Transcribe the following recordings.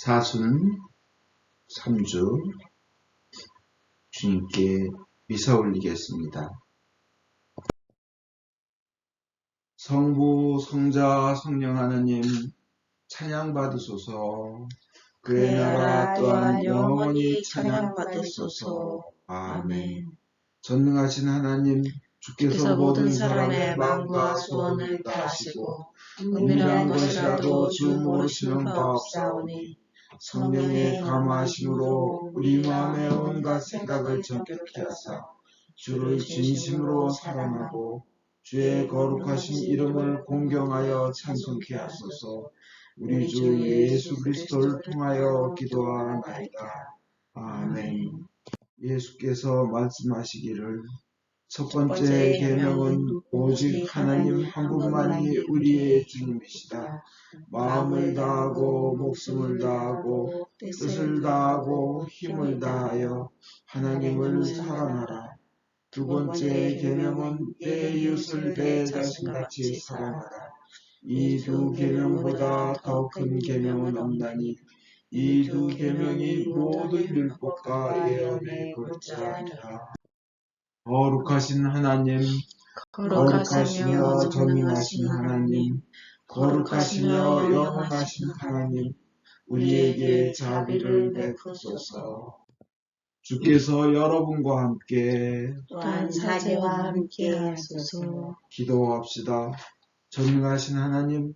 사순 3주 주님께 미사 올리겠습니다. 성부, 성자, 성령 하나님 찬양 받으소서. 그의 나라 또한 영원히 찬양 받으소서. 아멘. 전능하신 하나님, 주께서 모든 사람의 마음과 소원을 다하시고 은밀한 것이라도 주 모르시는 바 없사오니 성령의 감화하심으로 우리 마음의 온갖 생각을 정결케 하사 주를 진심으로 사랑하고 주의 거룩하신 이름을 공경하여 찬송케 하소서. 우리 주 예수 그리스도를 통하여 기도하나이다. 아멘. 예수께서 말씀하시기를 첫 번째 계명은 오직 하나님 한 분만이 우리의 주님이시다. 마음을 다하고 목숨을 다하고 뜻을 다하고 힘을 다하여 하나님을 사랑하라. 두 번째 계명은 내 이웃을 내 자신같이 사랑하라. 이 두 계명보다 더 큰 계명은 없나니 이 두 계명이 모든 율법과 예언의 골자니라. 거룩하신 하나님, 거룩하시며 전능하신 하나님, 거룩하시며 영원하신 하나님, 우리에게 자비를 베푸소서. 주께서 여러분과 함께 또한 사제와 함께 하소서. 기도합시다. 전능하신 하나님,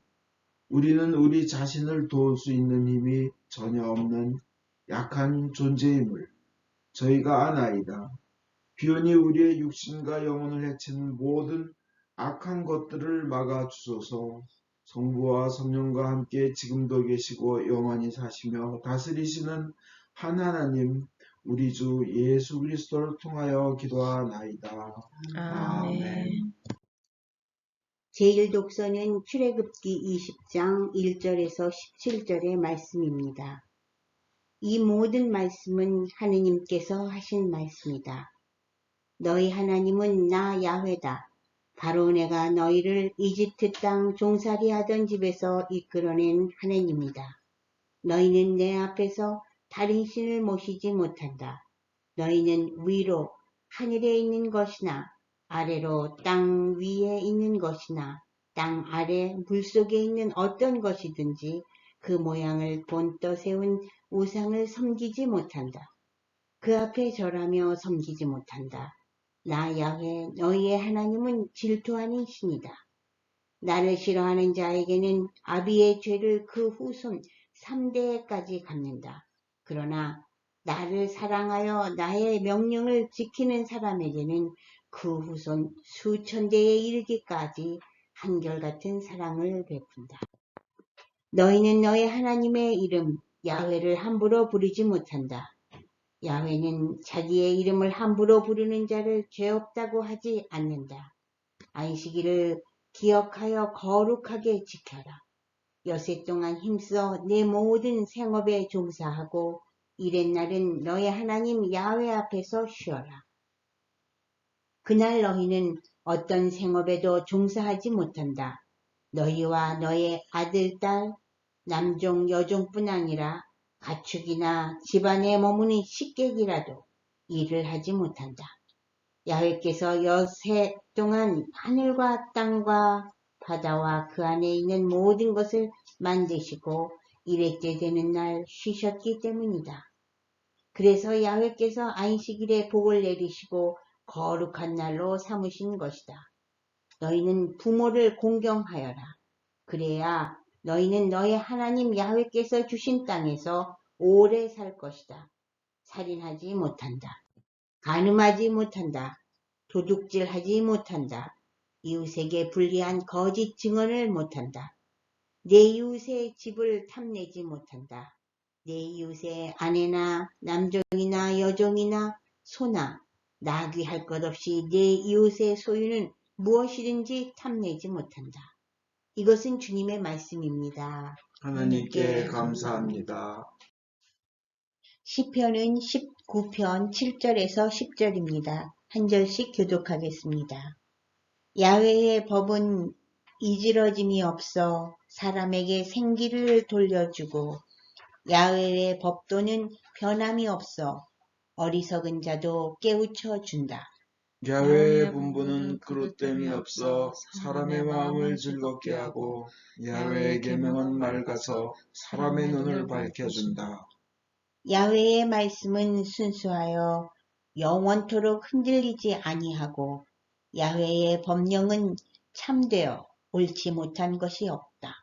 우리는 우리 자신을 도울 수 있는 힘이 전혀 없는 약한 존재임을 저희가 아나이다. 비오니 우리의 육신과 영혼을 해치는 모든 악한 것들을 막아주소서. 성부와 성령과 함께 지금도 계시고 영원히 사시며 다스리시는 한 하나님, 우리 주 예수 그리스도를 통하여 기도하나이다. 아멘. 제1독서는 출애굽기 20장 1절에서 17절의 말씀입니다. 이 모든 말씀은 하느님께서 하신 말씀이다. 너희 하나님은 나 야훼다. 바로 내가 너희를 이집트 땅 종살이 하던 집에서 이끌어낸 하나님이다. 너희는 내 앞에서 다른 신을 모시지 못한다. 너희는 위로 하늘에 있는 것이나 아래로 땅 위에 있는 것이나 땅 아래 물속에 있는 어떤 것이든지 그 모양을 본떠 세운 우상을 섬기지 못한다. 그 앞에 절하며 섬기지 못한다. 나 야훼 너희의 하나님은 질투하는 신이다. 나를 싫어하는 자에게는 아비의 죄를 그 후손 3대까지 갚는다. 그러나 나를 사랑하여 나의 명령을 지키는 사람에게는 그 후손 수천 대에 이르기까지 한결같은 사랑을 베푼다. 너희는 너희 하나님의 이름 야훼를 함부로 부르지 못한다. 야훼는 자기의 이름을 함부로 부르는 자를 죄 없다고 하지 않는다. 안식일을 기억하여 거룩하게 지켜라. 여세 동안 힘써 내 모든 생업에 종사하고 이렛 날은 너의 하나님 야훼 앞에서 쉬어라. 그날 너희는 어떤 생업에도 종사하지 못한다. 너희와 너의 아들, 딸, 남종, 여종뿐 아니라 가축이나 집안에 머무는 식객이라도 일을 하지 못한다. 야훼께서 여세 동안 하늘과 땅과 바다와 그 안에 있는 모든 것을 만드시고 이렛째 되는 날 쉬셨기 때문이다. 그래서 야훼께서 안식일에 복을 내리시고 거룩한 날로 삼으신 것이다. 너희는 부모를 공경하여라. 그래야 너희는 너희 하나님 야훼께서 주신 땅에서 오래 살 것이다. 살인하지 못한다. 간음하지 못한다. 도둑질하지 못한다. 이웃에게 불리한 거짓 증언을 못한다. 내 이웃의 집을 탐내지 못한다. 내 이웃의 아내나 남종이나 여종이나 소나 나귀 할 것 없이 내 이웃의 소유는 무엇이든지 탐내지 못한다. 이것은 주님의 말씀입니다. 하나님께 감사합니다. 시편은 19편 7절에서 10절입니다. 한 절씩 교독하겠습니다. 야훼의 법은 이지러짐이 없어 사람에게 생기를 돌려주고 야훼의 법도는 변함이 없어 어리석은 자도 깨우쳐 준다. 야훼의 분부는 그릇됨이 없어 사람의 마음을 즐겁게 하고 야훼의 계명은 맑아서 사람의 눈을 밝혀준다. 야훼의 말씀은 순수하여 영원토록 흔들리지 아니하고 야훼의 법령은 참되어 옳지 못한 것이 없다.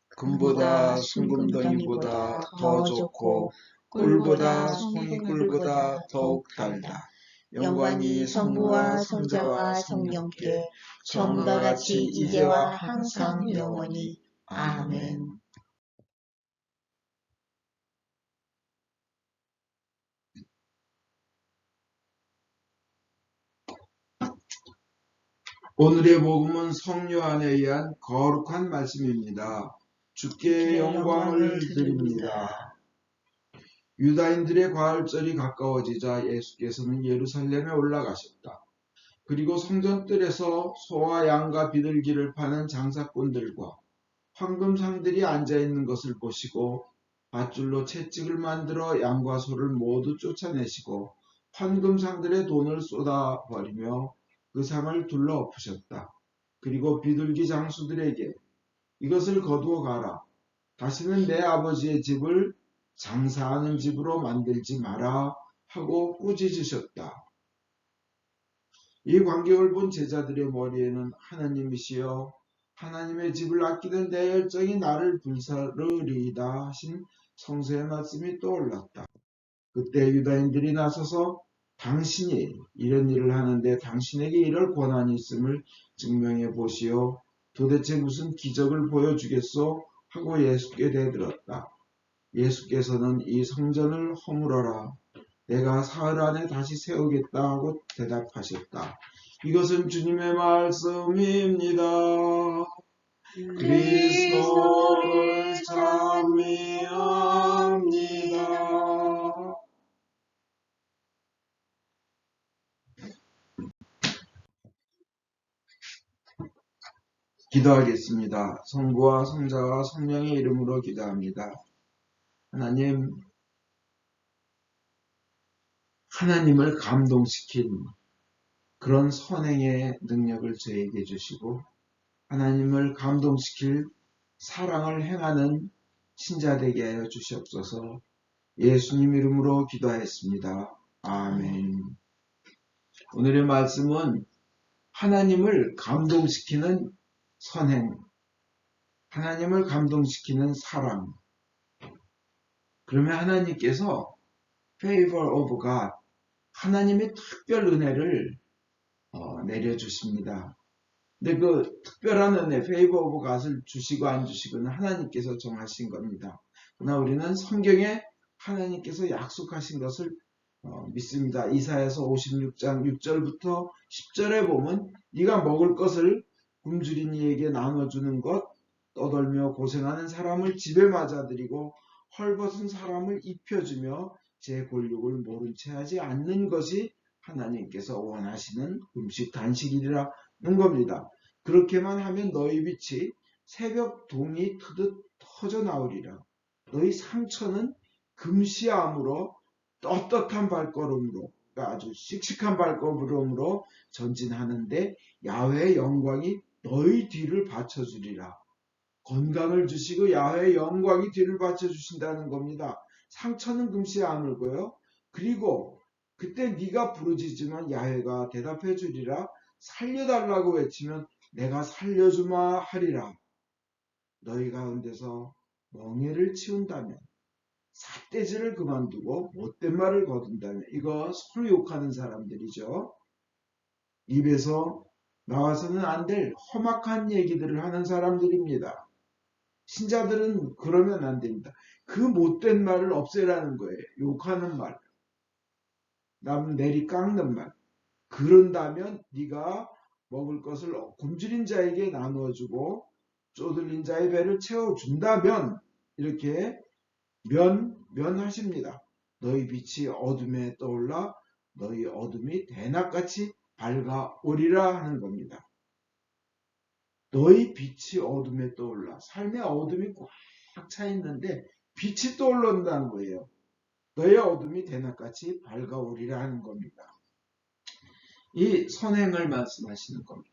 금보다 순금덩이보다 더 좋고 꿀보다 송이꿀보다 더욱 달다. 영광이 성부와 성자와 성령께 처음과 같이 이제와 항상 영원히. 아멘. 오늘의 복음은 성요한에 의한 거룩한 말씀입니다. 주께 영광을 드립니다. 유다인들의 과일절이 가까워지자 예수께서는 예루살렘에 올라가셨다. 그리고 성전뜰에서 소와 양과 비둘기를 파는 장사꾼들과 황금상들이 앉아있는 것을 보시고 밧줄로 채찍을 만들어 양과 소를 모두 쫓아내시고 황금상들의 돈을 쏟아버리며 그 상을 둘러엎으셨다. 그리고 비둘기 장수들에게 이것을 거두어 가라. 다시는 내 아버지의 집을 장사하는 집으로 만들지 마라 하고 꾸짖으셨다. 이 광경을 본 제자들의 머리에는 하나님이시여 하나님의 집을 아끼는 내 열정이 나를 불사르리이다 하신 성서의 말씀이 떠올랐다. 그때 유다인들이 나서서 당신이 이런 일을 하는데 당신에게 이럴 권한이 있음을 증명해 보시오. 도대체 무슨 기적을 보여주겠소? 하고 예수께 대들었다. 예수께서는 이 성전을 허물어라. 내가 사흘 안에 다시 세우겠다 하고 대답하셨다. 이것은 주님의 말씀입니다. 그리스도를 찬미합니다. 기도하겠습니다. 성부와 성자와 성령의 이름으로 기도합니다. 하나님을 감동시킨 그런 선행의 능력을 저에게 주시고 하나님을 감동시킬 사랑을 행하는 신자 되게 하여 주시옵소서. 예수님 이름으로 기도하였습니다. 아멘. 오늘의 말씀은 하나님을 감동시키는 선행, 하나님을 감동시키는 사랑. 그러면 하나님께서 favor of God, 하나님의 특별 은혜를 내려주십니다. 근데 그 특별한 은혜, favor of God을 주시고 안 주시고는 하나님께서 정하신 겁니다. 그러나 우리는 성경에 하나님께서 약속하신 것을 믿습니다. 이사야서 56장 6절부터 10절에 보면 네가 먹을 것을 굶주린 이에게 나눠주는 것, 떠돌며 고생하는 사람을 집에 맞아들이고 헐벗은 사람을 입혀주며 제 골육을 모른 채 하지 않는 것이 하나님께서 원하시는 음식 단식이라는 겁니다. 그렇게만 하면 너희 빛이 새벽 동이 트듯 터져 나오리라. 너희 상처는 금시암으로 떳떳한 발걸음으로, 그러니까 아주 씩씩한 발걸음으로 전진하는데 야훼의 영광이 너희 뒤를 받쳐주리라. 건강을 주시고 야훼의 영광이 뒤를 받쳐주신다는 겁니다. 상처는 금시 아물고요. 그리고 그때 네가 부르짖으면 야훼가 대답해 주리라. 살려달라고 외치면 내가 살려주마 하리라. 너희 가운데서 멍에를 치운다면 삿대질을 그만두고 못된 말을 거둔다면, 이거 서로 욕하는 사람들이죠. 입에서 나와서는 안 될 험악한 얘기들을 하는 사람들입니다. 신자들은 그러면 안 됩니다. 그 못된 말을 없애라는 거예요. 욕하는 말, 남 내리 깎는 말. 그런다면 네가 먹을 것을 굶주린 자에게 나누어주고 쪼들린 자의 배를 채워준다면, 이렇게 면하십니다. 너희 빛이 어둠에 떠올라 너희 어둠이 대낮같이 밝아오리라 하는 겁니다. 너희 빛이 어둠에 떠올라. 삶의 어둠이 꽉 차 있는데 빛이 떠오른다는 거예요. 너의 어둠이 대낮같이 밝아오리라 하는 겁니다. 이 선행을 말씀하시는 겁니다.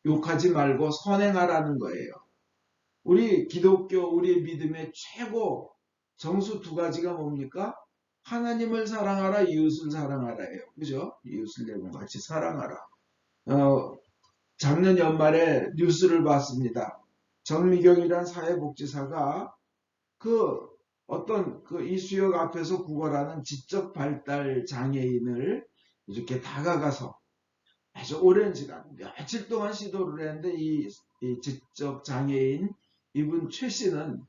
욕하지 말고 선행하라는 거예요. 우리 기독교, 우리의 믿음의 최고 정수 두 가지가 뭡니까? 하나님을 사랑하라, 이웃을 사랑하라예요. 그죠? 이웃을 내 몸같이 사랑하라. 작년 연말에 뉴스를 봤습니다. 정미경이란 사회복지사가 어떤 이수역 앞에서 구걸하는 지적 발달 장애인을 이렇게 다가가서 아주 오랜 시간, 며칠 동안 시도를 했는데 이 지적 장애인 이분 최 씨는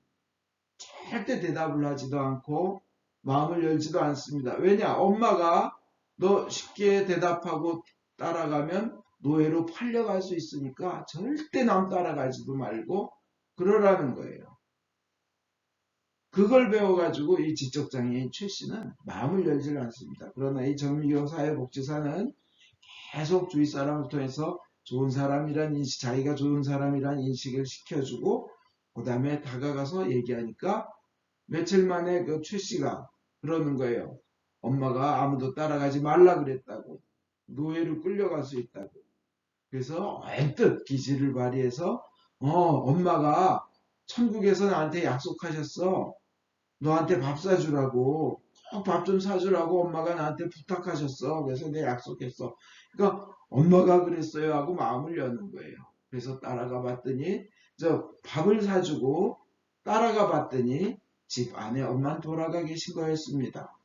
절대 대답을 하지도 않고 마음을 열지도 않습니다. 왜냐? 엄마가 너 쉽게 대답하고 따라가면 노예로 팔려갈 수 있으니까 절대 남 따라가지도 말고 그러라는 거예요. 그걸 배워가지고 이 지적장애인 최 씨는 마음을 열지 않습니다. 그러나 이 정미경 사회복지사는 계속 주위 사람을 통해서 좋은 사람이란 인식, 자기가 좋은 사람이란 인식을 시켜주고 그 다음에 다가가서 얘기하니까 며칠 만에 그 최 씨가 그러는 거예요. 엄마가 아무도 따라가지 말라 그랬다고. 노예로 끌려갈 수 있다고. 그래서 언뜻 기지를 발휘해서 엄마가 천국에서 나한테 약속하셨어. 너한테 밥 사주라고. 꼭 밥 좀 사주라고 엄마가 나한테 부탁하셨어. 그래서 내가 약속했어. 그러니까 엄마가 그랬어요 하고 마음을 여는 거예요. 그래서 따라가 봤더니 밥을 사주고 따라가 봤더니 집 안에 엄마는 돌아가 계신 거였습니다.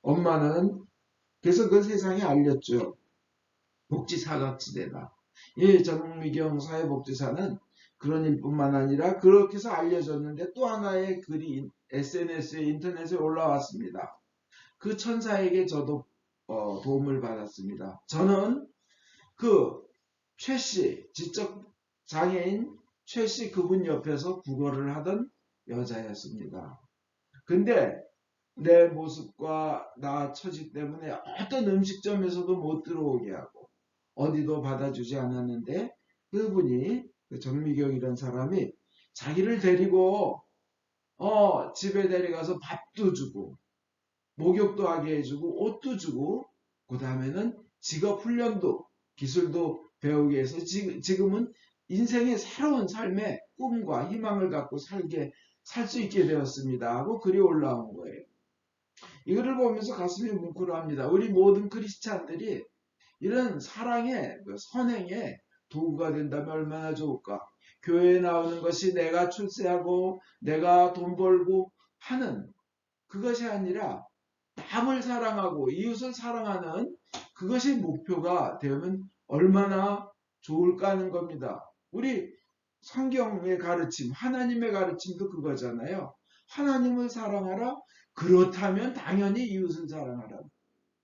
엄마는 그래서 그 세상에 알렸죠. 복지 사각지대다. 이 정미경 사회복지사는 그런 일뿐만 아니라 그렇게 해서 알려졌는데 또 하나의 글이 SNS에 인터넷에 올라왔습니다. 그 천사에게 저도 도움을 받았습니다. 저는 그 최 씨, 지적 장애인 최 씨 그분 옆에서 구걸을 하던 여자였습니다. 근데 내 모습과 나 처지 때문에 어떤 음식점에서도 못 들어오게 하고 어디도 받아주지 않았는데 그분이 정미경이라는 사람이 자기를 데리고 집에 데려가서 밥도 주고 목욕도 하게 해주고 옷도 주고 그 다음에는 직업 훈련도 기술도 배우게 해서 지금은 인생의 새로운 삶의 꿈과 희망을 갖고 살 수 있게 되었습니다 하고 글이 올라온 거예요. 이거를 보면서 가슴이 뭉클합니다. 우리 모든 크리스찬들이 이런 사랑의 선행의 도구가 된다면 얼마나 좋을까. 교회에 나오는 것이 내가 출세하고 내가 돈 벌고 하는 그것이 아니라 남을 사랑하고 이웃을 사랑하는 그것이 목표가 되면 얼마나 좋을까 하는 겁니다. 우리 성경의 가르침, 하나님의 가르침도 그거잖아요. 하나님을 사랑하라. 그렇다면 당연히 이웃을 사랑하라.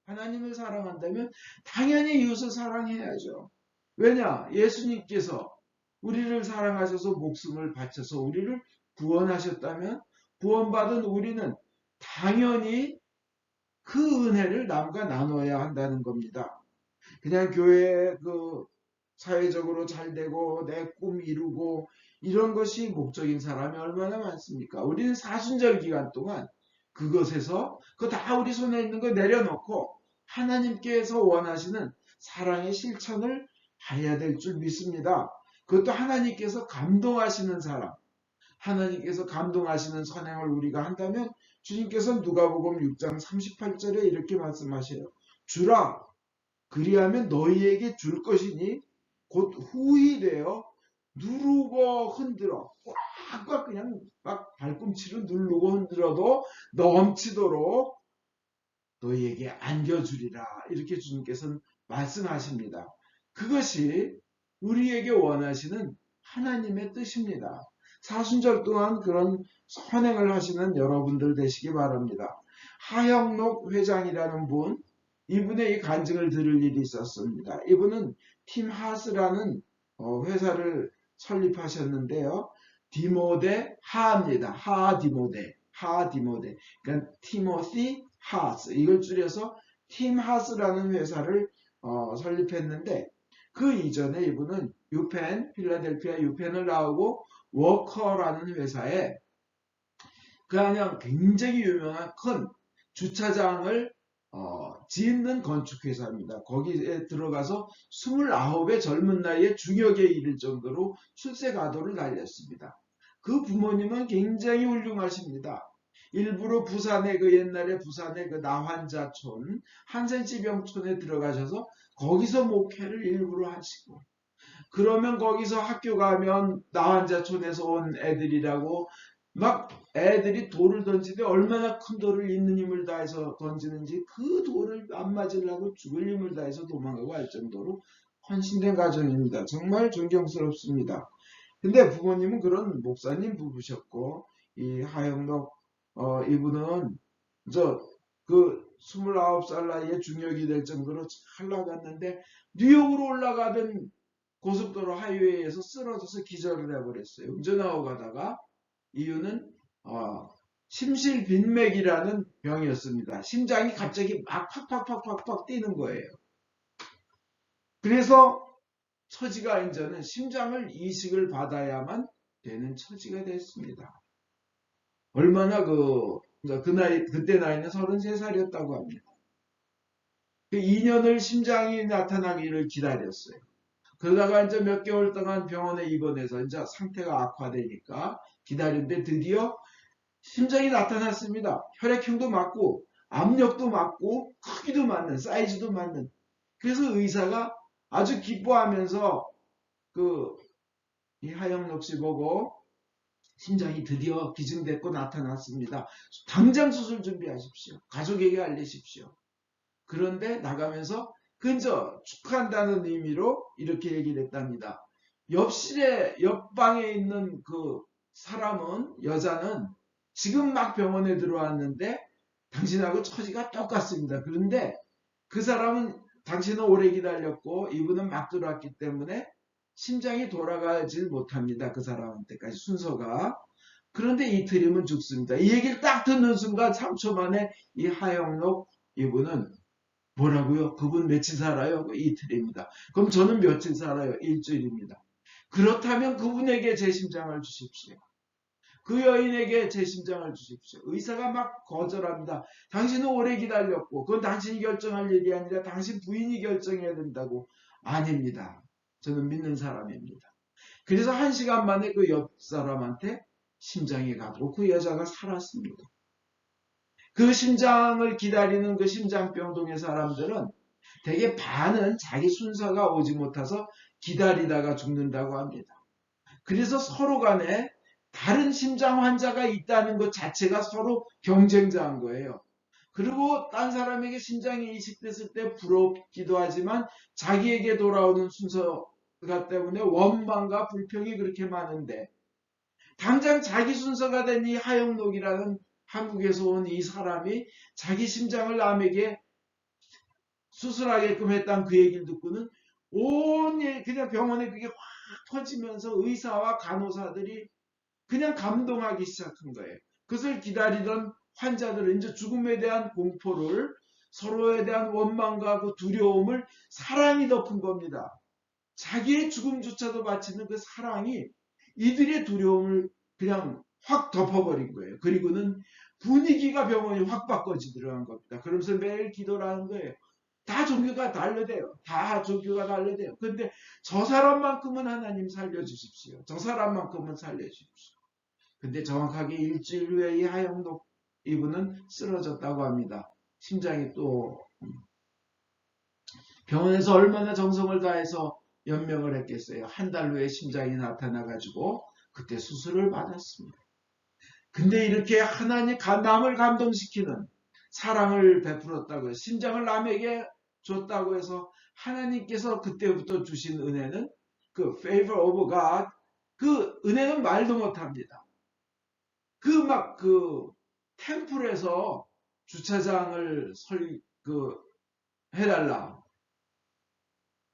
하나님을 사랑한다면 당연히 이웃을 사랑해야죠. 왜냐? 예수님께서 우리를 사랑하셔서 목숨을 바쳐서 우리를 구원하셨다면 구원받은 우리는 당연히 그 은혜를 남과 나눠야 한다는 겁니다. 그냥 교회에 사회적으로 잘 되고 내 꿈 이루고 이런 것이 목적인 사람이 얼마나 많습니까? 우리는 사순절 기간 동안 그것에서 그거 다 우리 손에 있는 거 내려놓고 하나님께서 원하시는 사랑의 실천을 해야 될 줄 믿습니다. 그것도 하나님께서 감동하시는 사람, 하나님께서 감동하시는 선행을 우리가 한다면 주님께서 누가복음 6장 38절에 이렇게 말씀하셔요. 주라 그리하면 너희에게 줄 것이니 곧 후히 되어 누르고 흔들어 꽉꽉 그냥 막 발꿈치로 누르고 흔들어도 넘치도록 너희에게 안겨주리라 이렇게 주님께서는 말씀하십니다. 그것이 우리에게 원하시는 하나님의 뜻입니다. 사순절 동안 그런 선행을 하시는 여러분들 되시기 바랍니다. 하영록 회장이라는 분, 이분의 이 간증을 들을 일이 있었습니다. 이분은 팀 하스라는 회사를 설립하셨는데요. 디모데 하입니다. 하디모데. 그러니까 티모시 하스. 이걸 줄여서 팀 하스라는 회사를 설립했는데 그 이전에 이분은 필라델피아 유펜을 나오고 워커라는 회사에 그냥 굉장히 유명한 큰 주차장을 짓는 건축회사입니다. 거기에 들어가서 29의 젊은 나이에 중역에 이를 정도로 출세 가도를 달렸습니다. 그 부모님은 굉장히 훌륭하십니다. 일부러 부산의 그 옛날에 부산의 그 나환자촌 한센지병촌에 들어가셔서 거기서 목회를 일부러 하시고, 그러면 거기서 학교 가면 나환자촌에서 온 애들이라고 막 애들이 돌을 던지는데 얼마나 큰 돌을 있는 힘을 다해서 던지는지 그 돌을 안 맞으려고 죽을 힘을 다해서 도망가고 할 정도로 헌신된 가정입니다. 정말 존경스럽습니다. 근데 부모님은 그런 목사님 부부셨고, 이 하영록 이분은 그 29살 나이에 중역이 될 정도로 잘 나갔는데 뉴욕으로 올라가던 고속도로 하이웨이에서 쓰러져서 기절을 해버렸어요. 운전하고 가다가. 이유는 심실빈맥이라는 병이었습니다. 심장이 갑자기 막 팍팍팍팍팍 뛰는 거예요. 그래서 처지가 이제는 심장을 이식을 받아야만 되는 처지가 됐습니다. 얼마나 그때 나이는 33살이었다고 합니다. 그 2년을 심장이 나타나기를 기다렸어요. 그러다가 이제 몇 개월 동안 병원에 입원해서 이제 상태가 악화되니까 기다렸는데 드디어 심장이 나타났습니다. 혈액형도 맞고 압력도 맞고 크기도 맞는, 사이즈도 맞는. 그래서 의사가 아주 기뻐하면서 이 하영록 씨 보고 심장이 드디어 기증됐고 나타났습니다. 당장 수술 준비하십시오. 가족에게 알리십시오. 그런데 나가면서 근저 축하한다는 의미로 이렇게 얘기를 했답니다. 옆방에 있는 그 사람은, 여자는 지금 막 병원에 들어왔는데 당신하고 처지가 똑같습니다. 그런데 그 사람은 당신은 오래 기다렸고 이분은 막 들어왔기 때문에 심장이 돌아가질 못합니다. 그 사람한테까지 순서가. 그런데 이틀이면 죽습니다. 이 얘기를 딱 듣는 순간 3초 만에 이 하영록 이분은 뭐라고요? 그분 며칠 살아요? 이틀입니다. 그럼 저는 며칠 살아요? 일주일입니다. 그렇다면 그분에게 제 심장을 주십시오. 그 여인에게 제 심장을 주십시오. 의사가 막 거절합니다. 당신은 오래 기다렸고 그건 당신이 결정할 일이 아니라 당신 부인이 결정해야 된다고. 아닙니다. 저는 믿는 사람입니다. 그래서 1시간 만에 그 옆 사람한테 심장이 가고 그 여자가 살았습니다. 그 심장을 기다리는 그 심장병동의 사람들은 대개 반은 자기 순서가 오지 못해서 기다리다가 죽는다고 합니다. 그래서 서로 간에 다른 심장 환자가 있다는 것 자체가 서로 경쟁자인 거예요. 그리고 딴 사람에게 심장이 이식됐을 때 부럽기도 하지만 자기에게 돌아오는 순서가 때문에 원망과 불평이 그렇게 많은데, 당장 자기 순서가 된 이 하영록이라는 한국에서 온 이 사람이 자기 심장을 남에게 수술하게끔 했다는 그 얘기를 듣고는 그냥 병원에 그게 확 퍼지면서 의사와 간호사들이 그냥 감동하기 시작한 거예요. 그것을 기다리던 환자들은 이제 죽음에 대한 공포를, 서로에 대한 원망과 그 두려움을 사랑이 덮은 겁니다. 자기의 죽음조차도 바치는 그 사랑이 이들의 두려움을 그냥 확 덮어버린 거예요. 그리고는 분위기가 병원이 확 바꿔지 들어간 겁니다. 그러면서 매일 기도를 하는 거예요. 다 종교가 다르대요. 다 종교가 다르대요. 근데 저 사람만큼은 하나님 살려주십시오. 저 사람만큼은 살려주십시오. 근데 정확하게 일주일 후에 이 하영록 이분은 쓰러졌다고 합니다. 심장이 또 병원에서 얼마나 정성을 다해서 연명을 했겠어요. 한 달 후에 심장이 나타나가지고 그때 수술을 받았습니다. 근데 이렇게 하나님 남을 감동시키는 사랑을 베풀었다고 해서 심장을 남에게 줬다고 해서 하나님께서 그때부터 주신 은혜는 그 favor of God, 그 은혜는 말도 못합니다. 그 템플에서 주차장을 해달라.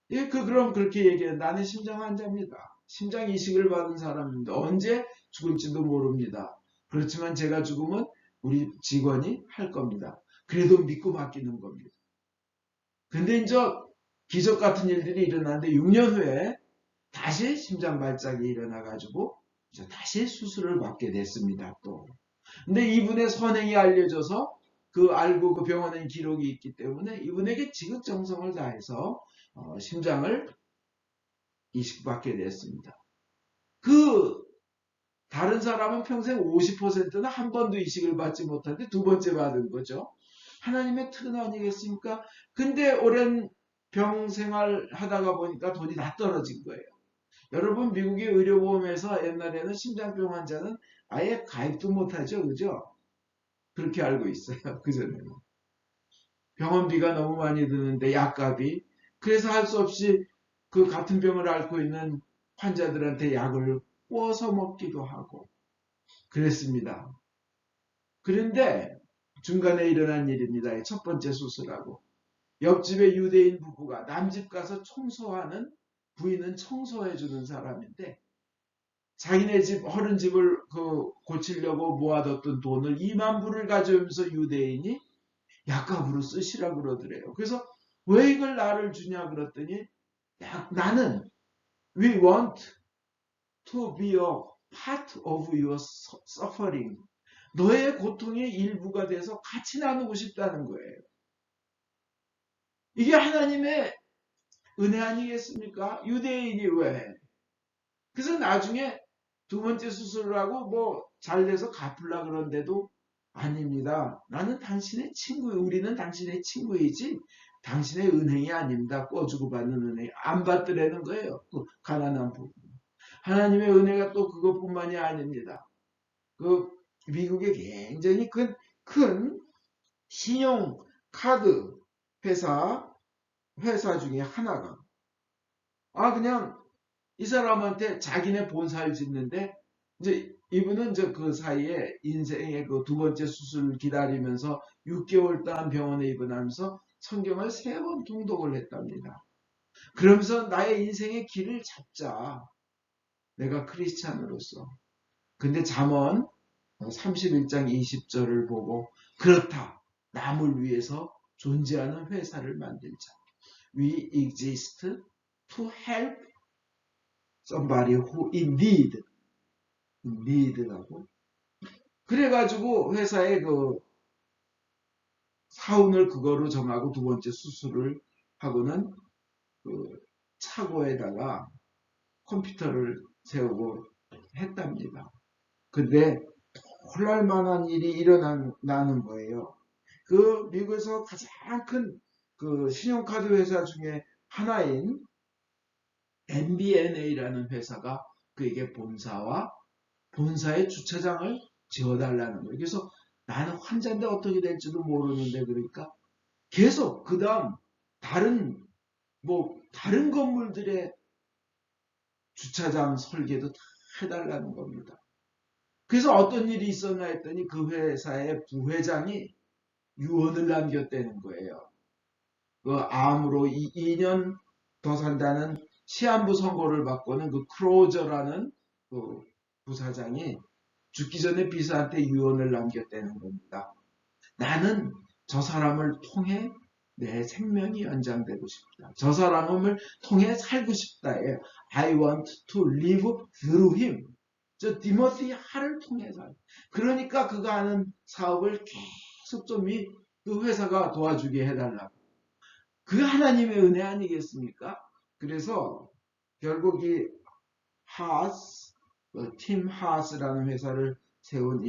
예, 그럼 그렇게 얘기해. 나는 심장 환자입니다. 심장 이식을 받은 사람입니다. 언제 죽을지도 모릅니다. 그렇지만 제가 죽으면 우리 직원이 할 겁니다. 그래도 믿고 맡기는 겁니다. 근데 이제 기적 같은 일들이 일어나는데 6년 후에 다시 심장 발작이 일어나가지고 다시 수술을 받게 됐습니다. 또 근데 이분의 선행이 알려져서 알고 그 병원에 기록이 있기 때문에 이분에게 지극정성을 다해서 심장을 이식받게 됐습니다. 다른 사람은 평생 50%나 한 번도 이식을 받지 못하는데 두 번째 받은 거죠. 하나님의 특은 아니겠습니까? 근데 오랜 병 생활 하다가 보니까 돈이 다 떨어진 거예요. 여러분, 미국의 의료보험에서 옛날에는 심장병 환자는 아예 가입도 못하죠. 그죠? 그렇게 알고 있어요. 그전에는. 병원비가 너무 많이 드는데 약값이. 그래서 할 수 없이 그 같은 병을 앓고 있는 환자들한테 약을 구워서 먹기도 하고 그랬습니다. 그런데 중간에 일어난 일입니다. 첫 번째 수술하고. 옆집에 유대인 부부가 남집 가서 청소하는 부인은 청소해주는 사람인데 자기네 집 허른 집을 고치려고 모아뒀던 돈을 2만 불을 가져오면서 유대인이 약값으로 쓰시라 그러더래요. 그래서 왜 이걸 나를 주냐 그랬더니 나는 we want to be a part of your suffering. 너의 고통의 일부가 돼서 같이 나누고 싶다는 거예요. 이게 하나님의 은혜 아니겠습니까? 유대인이 왜? 그래서 나중에 두 번째 수술을 하고 잘 돼서 갚으려 그런데도 아닙니다. 나는 당신의 친구, 우리는 당신의 친구이지 당신의 은행이 아닙니다. 꿔주고 받는 은행 안 받더라는 거예요. 그 가난한 부분. 하나님의 은혜가 또 그것뿐만이 아닙니다. 미국의 굉장히 큰 신용카드 회사 중에 하나가 그냥 이 사람한테 자기네 본사를 짓는데 이제 이분은 그 사이에 인생의 그 두 번째 수술을 기다리면서 6개월 동안 병원에 입원하면서 성경을 3번 통독을 했답니다. 그러면서 나의 인생의 길을 잡자. 내가 크리스찬으로서. 근데 잠언 31장 20절을 보고 그렇다. 남을 위해서 존재하는 회사를 만들자. We exist to help somebody who in need라고. 그래가지고 회사에 사운을 그거로 정하고 두 번째 수술을 하고는 차고에다가 컴퓨터를 세우고 했답니다. 근데 혼랄만한 일이 일어나는 거예요. 미국에서 가장 큰 신용카드 회사 중에 하나인 MBNA라는 회사가 그에게 본사의 주차장을 지어달라는 거예요. 그래서 나는 환자인데 어떻게 될지도 모르는데 그러니까 계속 그 다음 다른 건물들의 주차장 설계도 다 해달라는 겁니다. 그래서 어떤 일이 있었나 했더니 그 회사의 부회장이 유언을 남겼다는 거예요. 암으로 2년 더 산다는 시한부 선고를 받고는 크로저라는 부사장이 죽기 전에 비서한테 유언을 남겼다는 겁니다. 나는 저 사람을 통해 내 생명이 연장되고 싶다. 저 사람을 통해 살고 싶다예요. I want to live through him. 저 디모시 하를 통해서. 그러니까 그가 하는 사업을 계속 좀 그 회사가 도와주게 해달라고. 그 하나님의 은혜 아니겠습니까? 그래서 결국 팀 하스라는 회사를 세운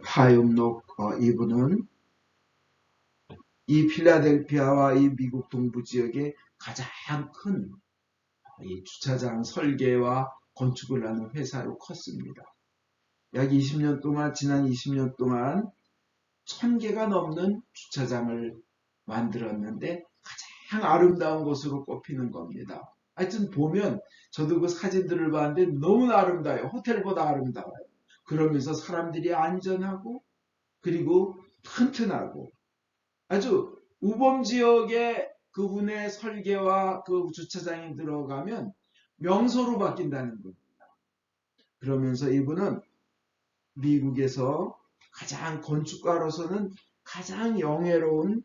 하얉록 이분은 이 필라델피아와 이 미국 동부 지역의 가장 큰 주차장 설계와 건축을 하는 회사로 컸습니다. 약 20년 동안, 지난 20년 동안 1000개가 넘는 주차장을 만들었는데 가장 아름다운 곳으로 꼽히는 겁니다. 하여튼 보면 저도 그 사진들을 봤는데 너무나 아름다워요. 호텔보다 아름다워요. 그러면서 사람들이 안전하고 그리고 튼튼하고 아주 우범지역에 그분의 설계와 그 주차장에 들어가면 명소로 바뀐다는 겁니다. 그러면서 이분은 미국에서 가장 건축가로서는 가장 영예로운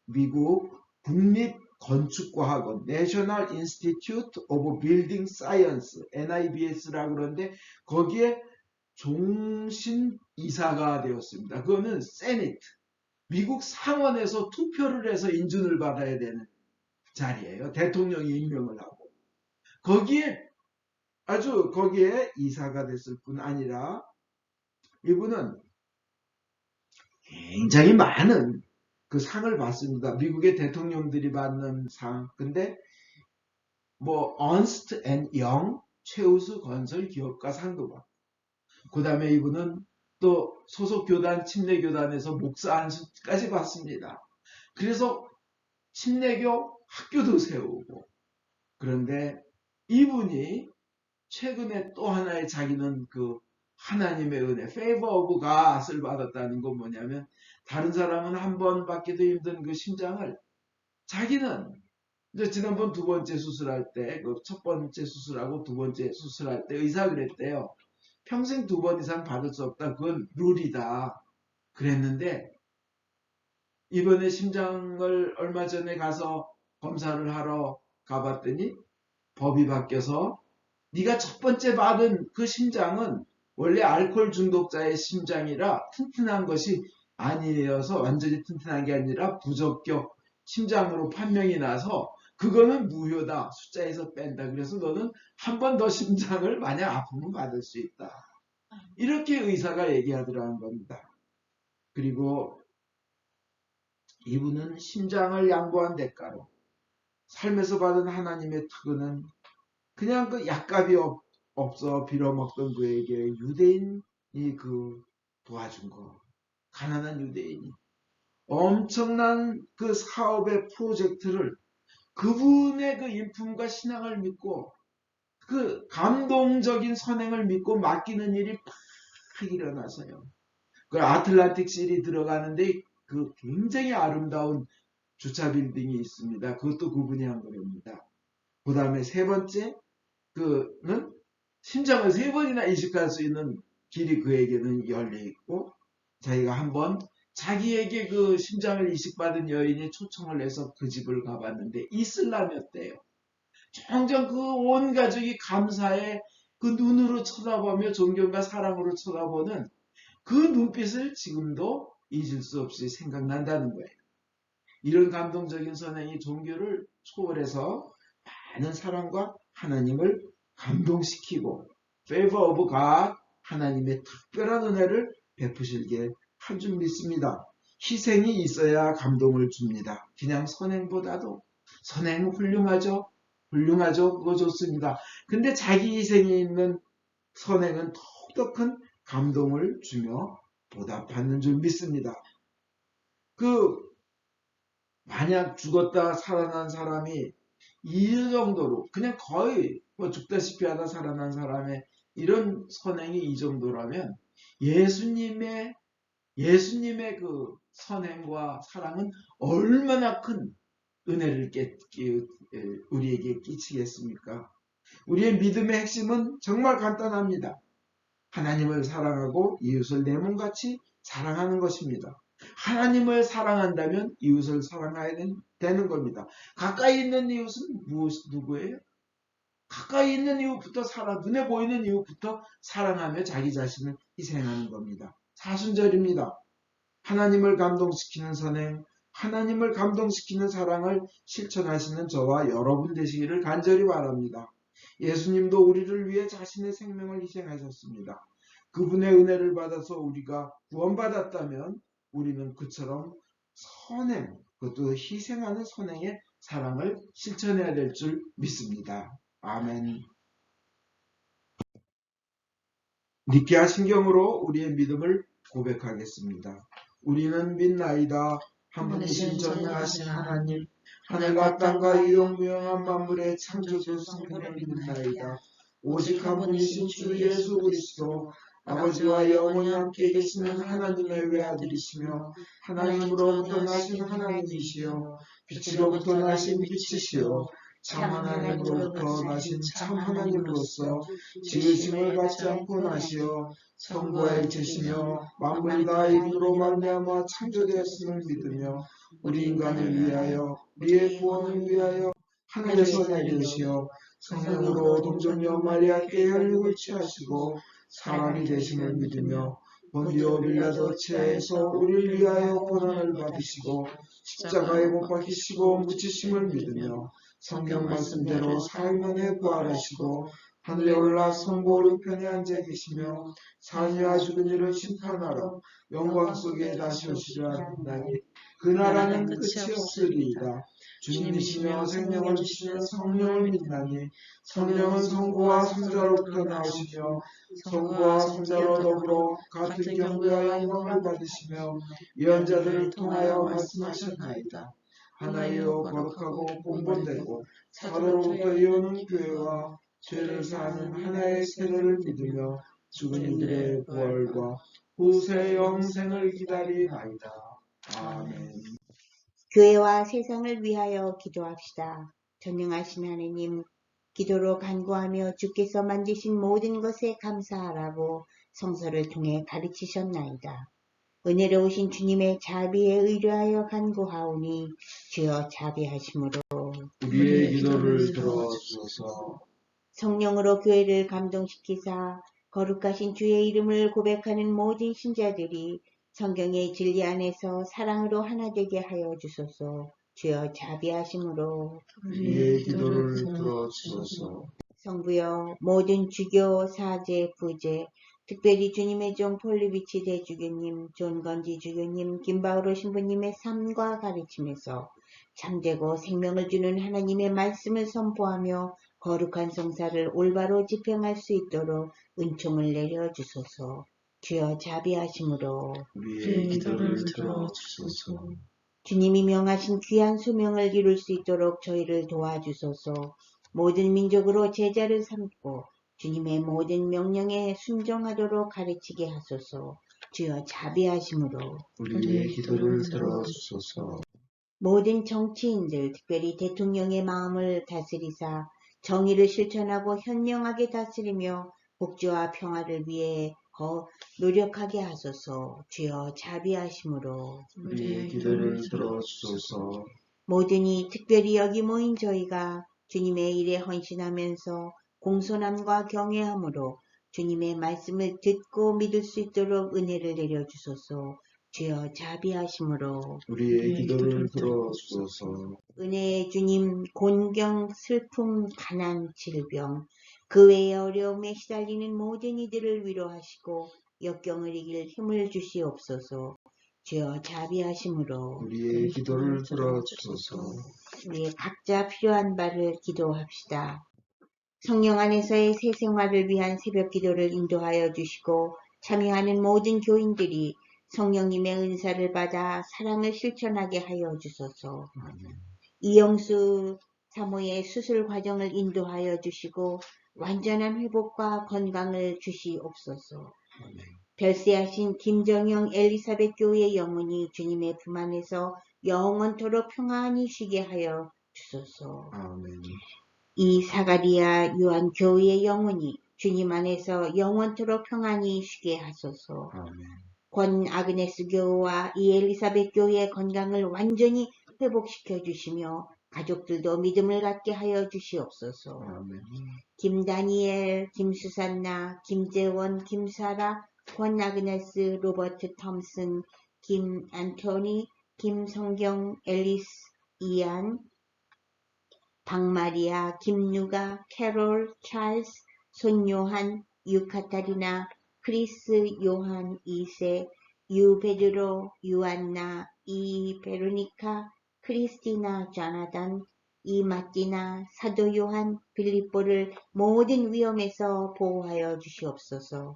미국 국립건축과학원 National Institute of Building Science NIBS라고 그러는데 거기에 종신 이사가 되었습니다. 그거는 세네트, 미국 상원에서 투표를 해서 인준을 받아야 되는 자리예요. 대통령이 임명을 하고. 거기에 이사가 됐을 뿐 아니라 이분은 굉장히 많은 그 상을 받습니다. 미국의 대통령들이 받는 상. 근데 언스트 앤 영 최우수 건설 기업가 상도 받고, 그 다음에 이분은 또 소속 교단 침례교단에서 목사 안수까지 받습니다. 그래서 침례교 학교도 세우고. 그런데 이분이 최근에 또 하나의 자기는 그 하나님의 은혜, favor of God을 받았다는 건 뭐냐면, 다른 사람은 한 번 받기도 힘든 그 심장을 자기는 이제 지난번 두 번째 수술할 때, 그 첫 번째 수술하고 두 번째 수술할 때 의사 그랬대요. 평생 두 번 이상 받을 수 없다. 그건 룰이다. 그랬는데 이번에 심장을 얼마 전에 가서 검사를 하러 가봤더니 법이 바뀌어서 네가 첫 번째 받은 그 심장은 원래 알코올 중독자의 심장이라 튼튼한 것이 아니어서 완전히 튼튼한 게 아니라 부적격 심장으로 판명이 나서 그거는 무효다. 숫자에서 뺀다. 그래서 너는 한 번 더 심장을 만약 아프면 받을 수 있다. 이렇게 의사가 얘기하더라는 겁니다. 그리고 이분은 심장을 양보한 대가로 삶에서 받은 하나님의 특은은 그냥 그 약값이 없어 빌어먹던 그에게 유대인이 그 도와준 거. 가난한 유대인이 엄청난 그 사업의 프로젝트를 그분의 그 인품과 신앙을 믿고 그 감동적인 선행을 믿고 맡기는 일이 팍 일어나서요. 그 아틀란틱 실이 들어가는데 그 굉장히 아름다운 주차 빌딩이 있습니다. 그것도 그분이 한 거랍니다. 그 다음에 세 번째, 그는 심장을 세 번이나 이식할 수 있는 길이 그에게는 열려 있고, 자기가 한번 자기에게 그 심장을 이식받은 여인이 초청을 해서 그 집을 가봤는데 이슬람이었대요. 종종 그 온 가족이 감사에 그 눈으로 쳐다보며 존경과 사랑으로 쳐다보는 그 눈빛을 지금도 잊을 수 없이 생각난다는 거예요. 이런 감동적인 선행이 종교를 초월해서 많은 사람과 하나님을 감동시키고 favor of God, 하나님의 특별한 은혜를 베푸실게 한 줄 믿습니다. 희생이 있어야 감동을 줍니다. 그냥 선행보다도 선행 훌륭하죠. 그거 좋습니다. 근데 자기 희생이 있는 선행은 더욱더 큰 감동을 주며 보답하는 줄 믿습니다. 만약 죽었다 살아난 사람이 이 정도로 그냥 거의 죽다시피 하다 살아난 사람의 이런 선행이 이 정도라면 예수님의 그 선행과 사랑은 얼마나 큰 은혜를 우리에게 끼치겠습니까? 우리의 믿음의 핵심은 정말 간단합니다. 하나님을 사랑하고 이웃을 내 몸같이 사랑하는 것입니다. 하나님을 사랑한다면 이웃을 사랑해야 되는 겁니다. 가까이 있는 이웃은 누구예요? 가까이 있는 이웃부터 눈에 보이는 이웃부터 사랑하며 자기 자신을 희생하는 겁니다. 사순절입니다. 하나님을 감동시키는 선행, 하나님을 감동시키는 사랑을 실천하시는 저와 여러분 되시기를 간절히 바랍니다. 예수님도 우리를 위해 자신의 생명을 희생하셨습니다. 그분의 은혜를 받아서 우리가 구원받았다면 우리는 그처럼 선행, 그것도 희생하는 선행의 사랑을 실천해야 될 줄 믿습니다. 아멘. 니케아 신경으로 우리의 믿음을 고백하겠습니다. 우리는 믿나이다. 한 분이신 전능하신 하나님, 하늘과 땅과 유용무용한 만물의 창조주 성령을 믿나이다. 오직 한 분이신 주 예수 그리스도, 아버지와 영원히 함께 계시는 하나님의 외아들이시며 하나님으로부터 나신 하나님이시여, 빛으로부터 나신 빛이시여, 참 하나님으로부터 나신 참 하나님으로서 지으심을 받지 않고 나시어 성부의 이체시며 만물 다 이름으로 말미암아 창조되었음을 믿으며 우리 인간을 위하여 우리의 구원을 위하여 하늘에서 내려오시어 성령으로 동정녀 마리아께 혈육을 취하시고 사람이 되심을 믿으며 본디오 빌라도 치하에서 우리를 위하여 고난을 받으시고 십자가에 못 박히시고 묻히심을 믿으며 성경 말씀대로 사흘 만에 부활하시고 하늘에 올라 성부 오른편에 앉아 계시며 사니와 죽은 이를 심판하러 영광 속에 다시 오시리라 하나니 그 나라는 끝이 없으리이다. 주님이시며 생명을 주시는 성령을 믿나니 성령은 성부와 성자로부터 나오시며 성부와 성자로 더불어 같은 경배와 영광을 받으시며 예언자들을 통하여 말씀하셨나이다. 하나이요 거룩하고 본본되고 사로로부터 이어오는 교회와 죄를 사하는 하나의 세례를 믿으며 죽은 이들의 부활과 후세 영생을 기다리나이다. 아멘. 교회와 세상을 위하여 기도합시다. 전능하신 하느님, 기도로 간구하며 주께서 만드신 모든 것에 감사하라고 성서를 통해 가르치셨나이다. 은혜로우신 주님의 자비에 의뢰하여 간구하오니 주여 자비하심으로 우리의 기도를 들어주소서. 성령으로 교회를 감동시키사 거룩하신 주의 이름을 고백하는 모든 신자들이 성경의 진리 안에서 사랑으로 하나 되게 하여 주소서. 주여 자비하심으로 우리의 기도를 들어주소서. 성부여 모든 주교, 사제, 부제, 특별히 주님의 종 폴리비치 대주교님, 존건지 주교님, 김바오로 신부님의 삶과 가르침에서 참되고 생명을 주는 하나님의 말씀을 선포하며 거룩한 성사를 올바로 집행할 수 있도록 은총을 내려주소서. 주여 자비하심으로 우리의 기도를 들어주소서. 주님이 명하신 귀한 소명을 이룰 수 있도록 저희를 도와주소서. 모든 민족으로 제자를 삼고 주님의 모든 명령에 순종하도록 가르치게 하소서. 주여 자비하심으로 우리의 기도를 들어주소서. 모든 정치인들, 특별히 대통령의 마음을 다스리사 정의를 실천하고 현명하게 다스리며 복지와 평화를 위해 노력하게 하소서. 주여 자비하심으로 우리의 기도를 들어주소서. 모든이 특별히 여기 모인 저희가 주님의 일에 헌신하면서 공손함과 경외함으로 주님의 말씀을 듣고 믿을 수 있도록 은혜를 내려주소서. 주여 자비하심으로 우리의 기도를 들어주소서. 은혜의 주님, 곤경, 슬픔, 가난, 질병, 그 외의 어려움에 시달리는 모든 이들을 위로하시고 역경을 이길 힘을 주시옵소서. 주여 자비하심으로 우리의 기도를 들어주소서. 우리 각자 필요한 바를 기도합시다. 성령 안에서의 새 생활을 위한 새벽 기도를 인도하여 주시고 참여하는 모든 교인들이 성령님의 은사를 받아 사랑을 실천하게 하여 주소서. 이영수 사모의 수술 과정을 인도하여 주시고 완전한 회복과 건강을 주시옵소서. 별세하신 김정영 엘리사벳 교회의 영혼이 주님의 품 안에서 영원토록 평안히 쉬게 하여 주소서. 아멘. 이 사가리아 요한 교회의 영혼이 주님 안에서 영원토록 평안히 쉬게 하소서. 아멘. 권 아그네스 교우와 이 엘리사벳 교회의 건강을 완전히 회복시켜 주시며 가족들도 믿음을 갖게 하여 주시옵소서. 아멘. 김다니엘, 김수산나, 김재원, 김사라, 권 아그네스, 로버트 톰슨, 김 안토니, 김성경, 앨리스, 이안, 박마리아, 김누가, 캐롤, 찰스, 손요한, 유카타리나, 크리스, 요한 2세, 유베드로, 유안나, 베로니카, 크리스티나, 자나단, 마띠나, 사도 요한, 빌립보를 모든 위험에서 보호하여 주시옵소서.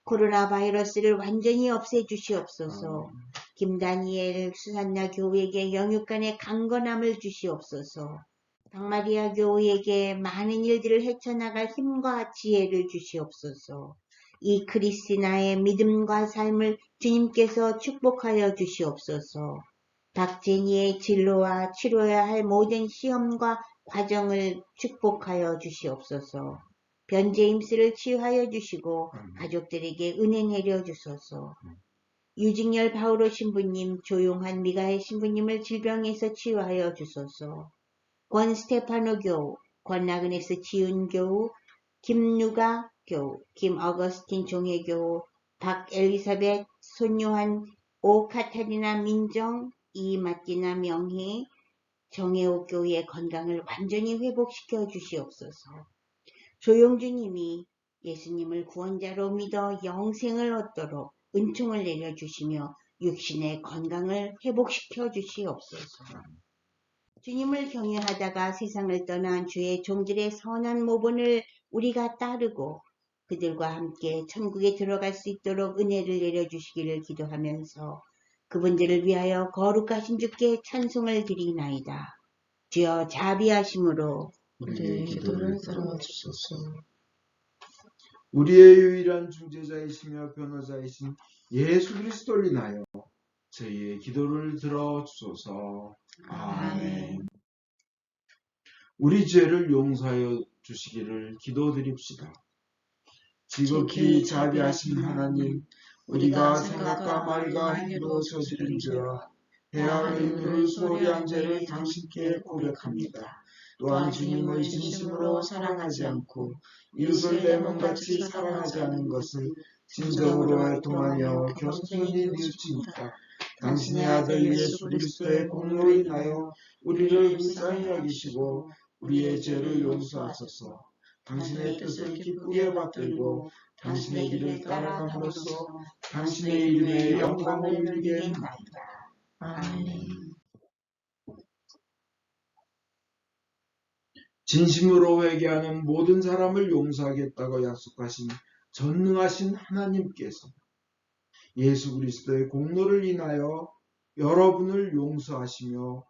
코로나 바이러스를 완전히 없애주시옵소서. 김다니엘, 수산나 교우에게 영육간의 강건함을 주시옵소서. 박마리아 교우에게 많은 일들을 헤쳐나갈 힘과 지혜를 주시옵소서. 이 크리스티나의 믿음과 삶을 주님께서 축복하여 주시옵소서. 박제니의 진로와 치료해야 할 모든 시험과 과정을 축복하여 주시옵소서. 변제임스를 치유하여 주시고 가족들에게 은혜 내려 주소서. 유직열 바오로 신부님, 조용한 미가엘 신부님을 질병에서 치유하여 주소서. 권 스테파노 교우, 권나그네스 지은교우, 김누가 교우, 김어거스틴 종회교우, 박엘리사벳, 손요한, 오카타리나 민정, 이마띠나 명희, 정혜옥 교우의 건강을 완전히 회복시켜 주시옵소서. 조용주님이 예수님을 구원자로 믿어 영생을 얻도록 은총을 내려주시며 육신의 건강을 회복시켜 주시옵소서. 주님을 경외하다가 세상을 떠난 주의 종들의 선한 모본을 우리가 따르고 그들과 함께 천국에 들어갈 수 있도록 은혜를 내려주시기를 기도하면서 그분들을 위하여 거룩하신 주께 찬송을 드리나이다. 주여 자비하심으로 우리의 기도를 들어주소서. 우리의 유일한 중재자이시며 변호자이신 예수 그리스도를 인하여 저희의 기도를 들어주소서. 아멘. 우리 죄를 용서하여 주시기를 기도드립시다. 지극히 자비하신 하나님, 우리가 생각과 말과 행위로 저지른 죄와 해할 의무를 소홀히 한 죄를 당신께 고백합니다. 또한 주님을 진심으로 사랑하지 않고 이웃을 내 몸같이 사랑하지 않는 것을 진정으로 애통하며 겸손히 뉘우칩니다. 당신의 아들 예수 그리스도의 공로로 인하여 우리를 불쌍히 여기시고 우리의 죄를 용서하소서. 당신의 뜻을 기쁘게 받들고 당신의 길을 따라감으로써 당신의 이름의 영광을 누리게 합니다. 아멘. 진심으로 회개하는 모든 사람을 용서하겠다고 약속하신 전능하신 하나님께서 예수 그리스도의 공로를 인하여 여러분을 용서하시며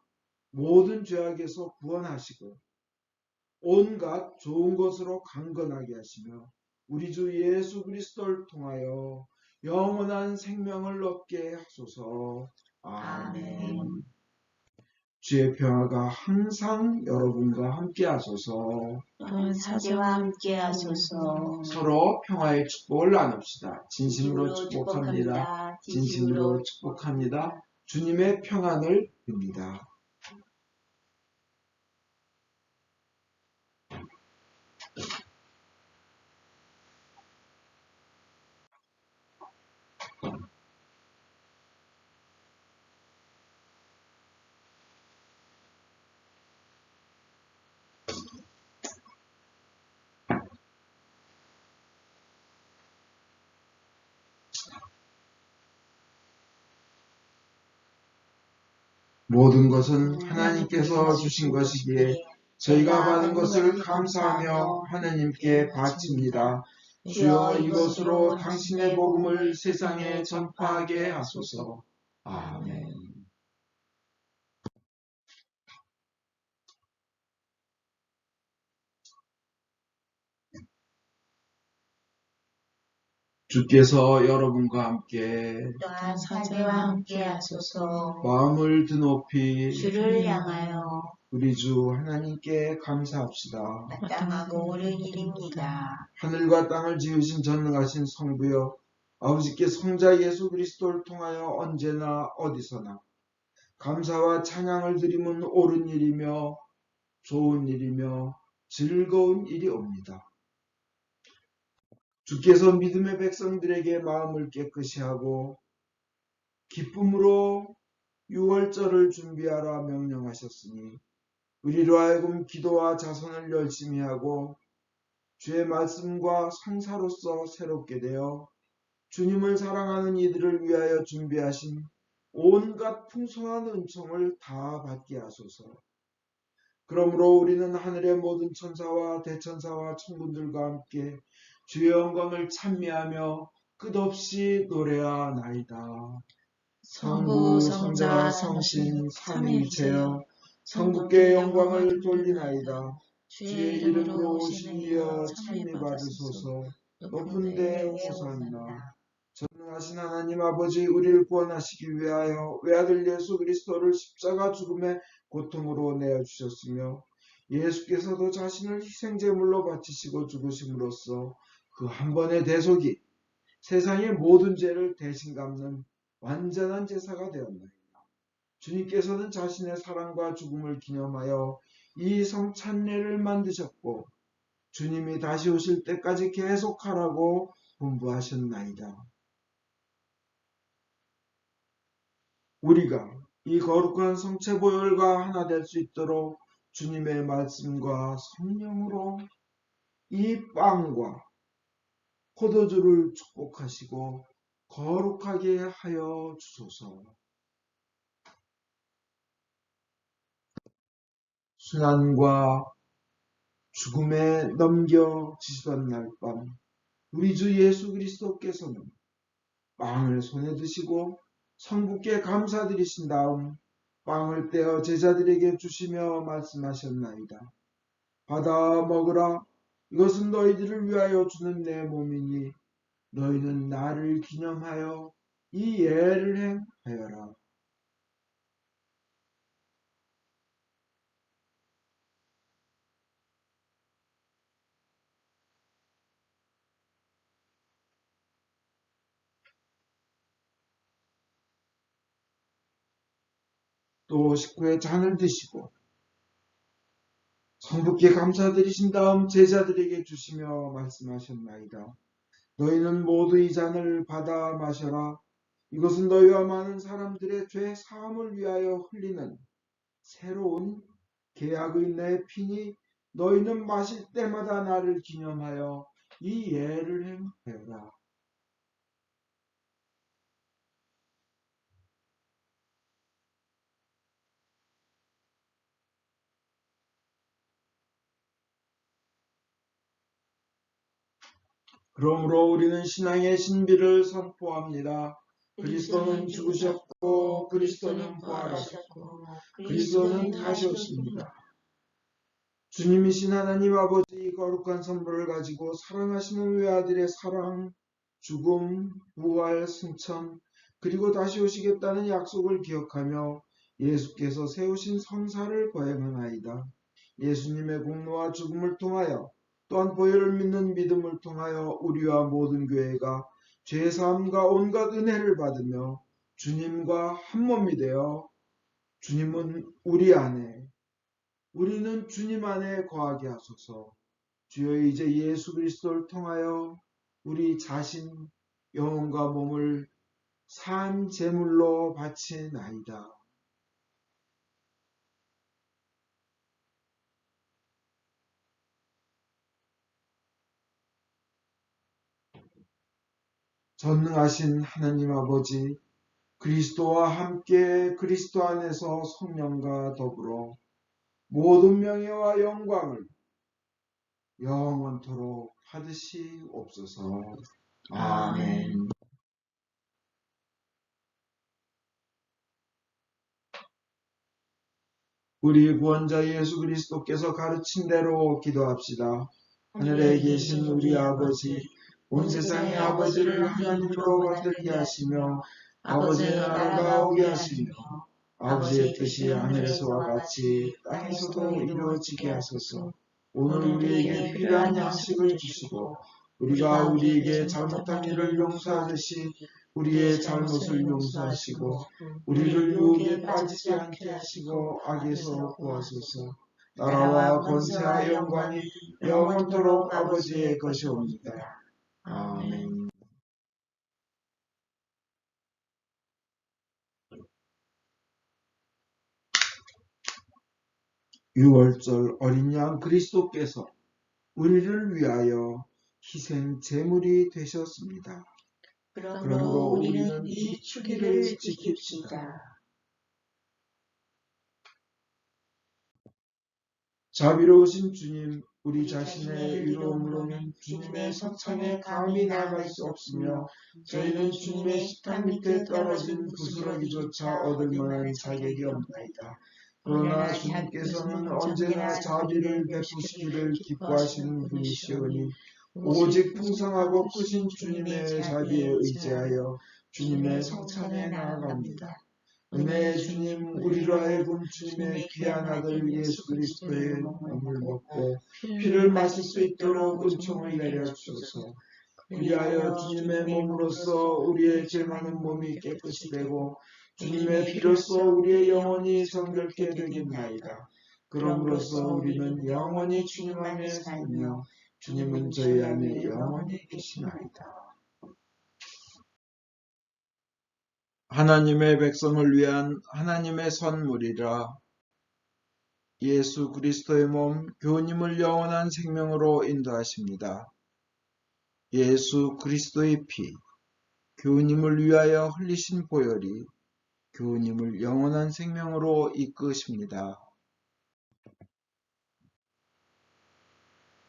모든 죄악에서 구원하시고 온갖 좋은 것으로 강건하게 하시며 우리 주 예수 그리스도를 통하여 영원한 생명을 얻게 하소서. 아멘. 주의 평화가 항상 여러분과 함께 하소서. 사제와 함께 하소서. 서로 평화의 축복을 나눕시다. 진심으로 축복합니다. 진심으로 축복합니다. 주님의 평안을 빕니다. 모든 것은 하나님께서 주신 것이기에 저희가 받은 것을 감사하며 하나님께 바칩니다. 주여 이것으로 당신의 복음을 세상에 전파하게 하소서. 아멘. 주께서 여러분과 함께 또한 사제와 함께 하소서. 마음을 드높이 주를 향하여 우리 주 하나님께 감사합시다. 마땅하고 옳은 일입니다. 하늘과 땅을 지으신 전능하신 성부여, 아버지께 성자 예수 그리스도를 통하여 언제나 어디서나 감사와 찬양을 드리면 옳은 일이며 좋은 일이며 즐거운 일이옵니다. 주께서 믿음의 백성들에게 마음을 깨끗이 하고 기쁨으로 유월절을 준비하라 명령하셨으니 우리로 하여금 기도와 자선을 열심히 하고 주의 말씀과 성사로서 새롭게 되어 주님을 사랑하는 이들을 위하여 준비하신 온갖 풍성한 은총을 다 받게 하소서. 그러므로 우리는 하늘의 모든 천사와 대천사와 천군들과 함께 주의 영광을 찬미하며 끝없이 노래하나이다. 성부, 성자, 성신, 삼위일체여 성부께 영광을 돌리나이다. 주의 이름으로 오시는 이여 찬미 받으소서. 높은 데 호산나. 전능하신 하나님 아버지, 우리를 구원하시기 위하여 외아들 예수 그리스도를 십자가 죽음의 고통으로 내어주셨으며 예수께서도 자신을 희생제물로 바치시고 죽으심으로써 그 한 번의 대속이 세상의 모든 죄를 대신 갚는 완전한 제사가 되었나이다. 주님께서는 자신의 사랑과 죽음을 기념하여 이 성찬례를 만드셨고 주님이 다시 오실 때까지 계속하라고 분부하셨나이다. 우리가 이 거룩한 성체보혈과 하나 될 수 있도록 주님의 말씀과 성령으로 이 빵과 포도주를 축복하시고 거룩하게 하여 주소서. 순환과 죽음에 넘겨지시던 날 밤 우리 주 예수 그리스도께서는 빵을 손에 드시고 성부께 감사드리신 다음 빵을 떼어 제자들에게 주시며 말씀하셨나이다. 받아 먹으라. 이것은 너희들을 위하여 주는 내 몸이니 너희는 나를 기념하여 이 예를 행하여라. 또 식후에 잔을 드시고 성부께 감사드리신 다음 제자들에게 주시며 말씀하셨나이다. 너희는 모두 이 잔을 받아 마셔라. 이것은 너희와 많은 사람들의 죄 사함을 위하여 흘리는 새로운 계약의 내 피니 너희는 마실 때마다 나를 기념하여 이 예를 행하여라. 그러므로 우리는 신앙의 신비를 선포합니다. 그리스도는 죽으셨고 그리스도는 부활하셨고 그리스도는 다시 오십니다. 주님이신 하나님 아버지 거룩한 선물을 가지고 사랑하시는 외아들의 사랑, 죽음, 부활, 승천, 그리고 다시 오시겠다는 약속을 기억하며 예수께서 세우신 성사를 거행하나이다. 예수님의 공로와 죽음을 통하여 또한 보혈을 믿는 믿음을 통하여 우리와 모든 교회가 죄사함과 온갖 은혜를 받으며 주님과 한 몸이 되어 주님은 우리 안에 우리는 주님 안에 거하게 하소서. 주여 이제 예수 그리스도를 통하여 우리 자신 영혼과 몸을 산 제물로 바치나이다. 전능하신 하나님 아버지 그리스도와 함께 그리스도 안에서 성령과 더불어 모든 명예와 영광을 영원토록 받으시옵소서. 아멘. 우리 구원자 예수 그리스도께서 가르친 대로 기도합시다. 하늘에 계신 우리 아버지, 온 세상의 아버지를 하나님으로 받들게 하시며 아버지의 나라가 오게 하시며 아버지의 뜻이 하늘에서와 같이 땅에서도 이루어지게 하소서. 오늘 우리에게 필요한 양식을 주시고 우리가 우리에게 잘못한 일을 용서하듯이 우리의 잘못을 용서하시고 우리를 유혹에 빠지지 않게 하시고 악에서 구하소서. 나라와 권세와 영광이 영원토록 아버지의 것이옵니다. 아멘. 유월절 어린 양 그리스도께서 우리를 위하여 희생 제물이 되셨습니다. 그러므로 우리는 이 주기를 지킵시다. 자비로우신 주님, 우리 자신의 의로움으로는 주님의 성찬에 감히 나아갈 수 없으며 저희는 주님의 식탁 밑에 떨어진 부스러기조차 얻을 만한 자격이 없나이다. 그러나 주님께서는 언제나 자비를 베푸시기를 기뻐하시는 분이시오니 오직 풍성하고 크신 주님의 자비에 의지하여 주님의 성찬에 나아갑니다. 은혜의 주님, 우리로 하여금 주님의 귀한 아들 예수 그리스도의 몸을 먹고 피를 마실 수 있도록 은총을 내려주소서. 그리하여 주님의 몸으로써 우리의 죄 많은 몸이 깨끗이 되고 주님의 피로써 우리의 영혼이 정결케 되겠나이다. 그럼으로써 우리는 영원히 주님 안에 살며 주님은 저희 안에 영원히 계시나이다. 하나님의 백성을 위한 하나님의 선물이라. 예수 그리스도의 몸 교우님을 영원한 생명으로 인도하십니다. 예수 그리스도의 피 교우님을 위하여 흘리신 보혈이 교우님을 영원한 생명으로 이끄십니다.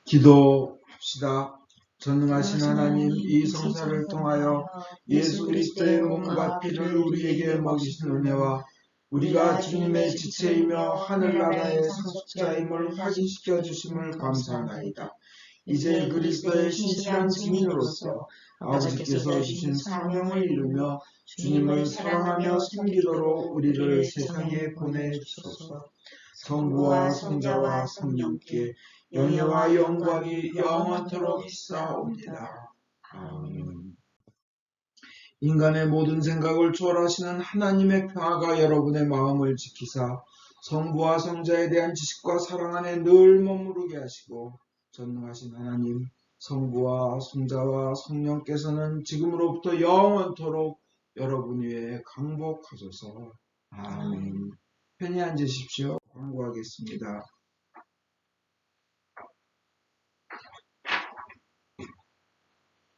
기도합시다. 전능하신 하나님, 이 성사를 통하여 예수 그리스도의 몸과 피를 우리에게 먹이신 은혜와 우리가 주님의 지체이며 하늘나라의 상속자임을 확인시켜 주심을 감사하나이다. 이제 그리스도의 신실한 증인으로서 아버지께서 주신 사명을 이루며 주님을 사랑하며 섬기도록 우리를 세상에 보내주소서. 성부와 성자와 성령께 영예와 영광이 영원토록 있사옵니다. 아멘. 인간의 모든 생각을 초월하시는 하나님의 평화가 여러분의 마음을 지키사 성부와 성자에 대한 지식과 사랑 안에 늘 머무르게 하시고, 전능하신 하나님, 성부와 성자와 성령께서는 지금으로부터 영원토록 여러분 위에 강복하소서. 아멘. 편히 앉으십시오. 광고하겠습니다.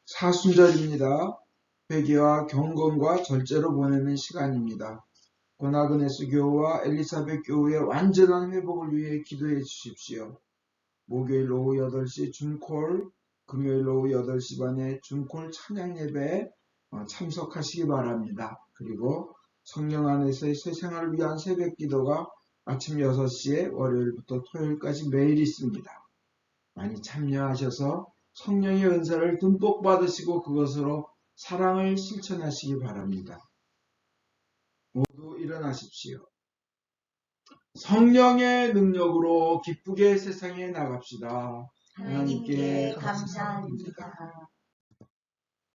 사순절입니다. 회개와 경건과 절제로 보내는 시간입니다. 고나그네스 교우와 엘리사벳 교우의 완전한 회복을 위해 기도해 주십시오. 목요일 오후 8시 줌콜, 금요일 오후 8시 반에 줌콜 찬양 예배에 참석하시기 바랍니다. 그리고 성령 안에서의 새 생활을 위한 새벽 기도가 아침 6시에 월요일부터 토요일까지 매일 있습니다. 많이 참여하셔서 성령의 은사를 듬뿍 받으시고 그것으로 사랑을 실천하시기 바랍니다. 모두 일어나십시오. 성령의 능력으로 기쁘게 세상에 나갑시다. 하나님께 감사합니다.